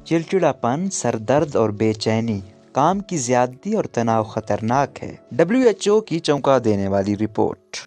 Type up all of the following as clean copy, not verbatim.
چڑچڑاپن، سر درد اور بے چینی، کام کی زیادتی اور تناؤ خطرناک ہے۔ WHO کی چونکا دینے والی رپورٹ۔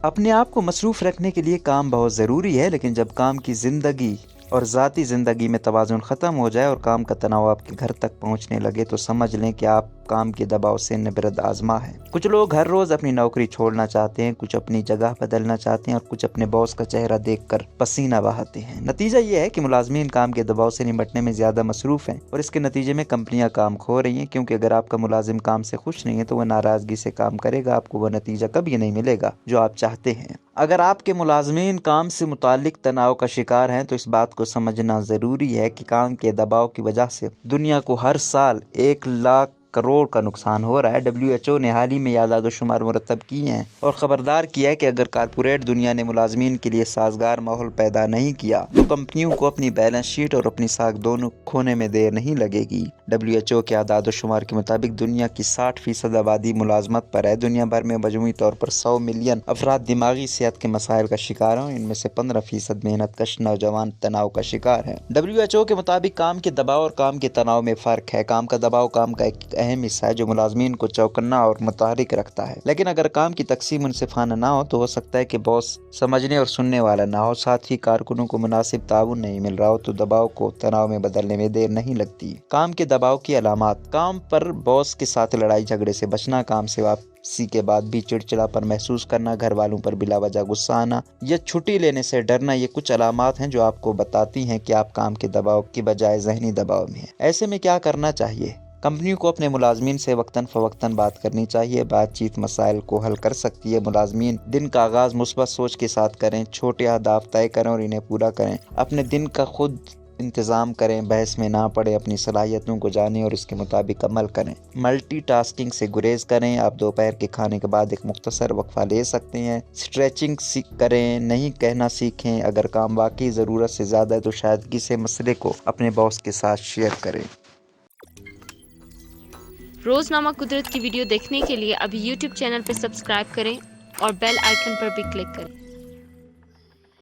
اپنے آپ کو مصروف رکھنے کے لیے کام بہت ضروری ہے، لیکن جب کام کی زندگی اور ذاتی زندگی میں توازن ختم ہو جائے اور کام کا تناؤ آپ کے گھر تک پہنچنے لگے تو سمجھ لیں کہ آپ کام کے دباؤ سے نبرد آزما ہے۔ کچھ لوگ ہر روز اپنی نوکری چھوڑنا چاہتے ہیں، کچھ اپنی جگہ بدلنا چاہتے ہیں اور کچھ اپنے باس کا چہرہ دیکھ کر پسینہ بہاتے ہیں۔ نتیجہ یہ ہے کہ ملازمین کام کے دباؤ سے نمٹنے میں زیادہ مصروف ہیں اور اس کے نتیجے میں کمپنیاں کام کھو رہی ہیں، کیونکہ اگر آپ کا ملازم کام سے خوش نہیں ہے تو وہ ناراضگی سے کام کرے گا، آپ کو وہ نتیجہ کبھی نہیں ملے گا جو آپ چاہتے ہیں۔ اگر آپ کے ملازمین کام سے متعلق تناؤ کا شکار ہیں تو اس بات کو سمجھنا ضروری ہے کہ کام کے دباؤ کی وجہ سے دنیا کو ہر سال 1,00,000 کروڑ کا نقصان ہو رہا ہے۔ WHO نے حال ہی میں اعداد و شمار مرتب کیے ہیں اور خبردار کیا ہے کہ اگر کارپوریٹ دنیا نے ملازمین کے لیے سازگار ماحول پیدا نہیں کیا تو کمپنیوں کو اپنی بیلنس شیٹ اور اپنی ساکھ دونوں کھونے میں دیر نہیں لگے گی۔ WHO کے اعداد و شمار کے مطابق دنیا کی 60% آبادی ملازمت پر ہے۔ دنیا بھر میں مجموعی طور پر 100 ملین افراد دماغی صحت کے مسائل کا شکار ہیں، ان میں سے 15% محنت کش نوجوان تناؤ کا شکار ہیں۔ WHO کے مطابق کام کے دباؤ اور کام کے تناؤ میں فرق ہے۔ کام کا دباؤ کام کا ایک اہم حصہ ہے جو ملازمین کو چوکنا اور متحرک رکھتا ہے، لیکن اگر کام کی تقسیم منصفانہ نہ ہو تو ہو سکتا ہے کہ باس سمجھنے اور سننے والا نہ ہو، ساتھ ہی کارکنوں کو مناسب تعاون نہیں مل رہا ہو تو دباؤ کو تناؤ میں بدلنے میں دیر نہیں لگتی۔ کام کے دباؤ کی علامات: کام پر باس کے ساتھ لڑائی جھگڑے سے بچنا، کام سے واپسی کے بعد بھی چڑچڑاپن محسوس کرنا، گھر والوں پر بلا وجہ غصہ آنا یا چھٹی لینے سے ڈرنا، یہ کچھ علامات ہیں جو آپ کو بتاتی ہیں کہ آپ کام کے دباؤ کی بجائے ذہنی دباؤ میں ہیں۔ ایسے میں کیا کرنا چاہیے؟ کمپنیوں کو اپنے ملازمین سے وقتاً فوقتاً بات کرنی چاہیے۔ بات چیت مسائل کو حل کر سکتی ہے۔ ملازمین دن کا آغاز مثبت سوچ کے ساتھ کریں، چھوٹے اہداف طے کریں اور انہیں پورا کریں۔ اپنے دن کا خود انتظام کریں، بحث میں نہ پڑیں، اپنی صلاحیتوں کو جانیں اور اس کے مطابق عمل کریں۔ ملٹی ٹاسکنگ سے گریز کریں، آپ دوپہر کے کھانے کے بعد ایک مختصر وقفہ لے سکتے ہیں۔ اسٹریچنگ کریں، نہیں کہنا سیکھیں، اگر کام واقعی ضرورت سے زیادہ ہے تو شائستگی سے مسئلے کو اپنے باس کے ساتھ شیئر کریں۔ روزنامہ قدرت کی ویڈیو دیکھنے کے لیے ابھی YouTube چینل پر سبسکرائب کریں اور بیل آئیکن پر بھی کلک کریں۔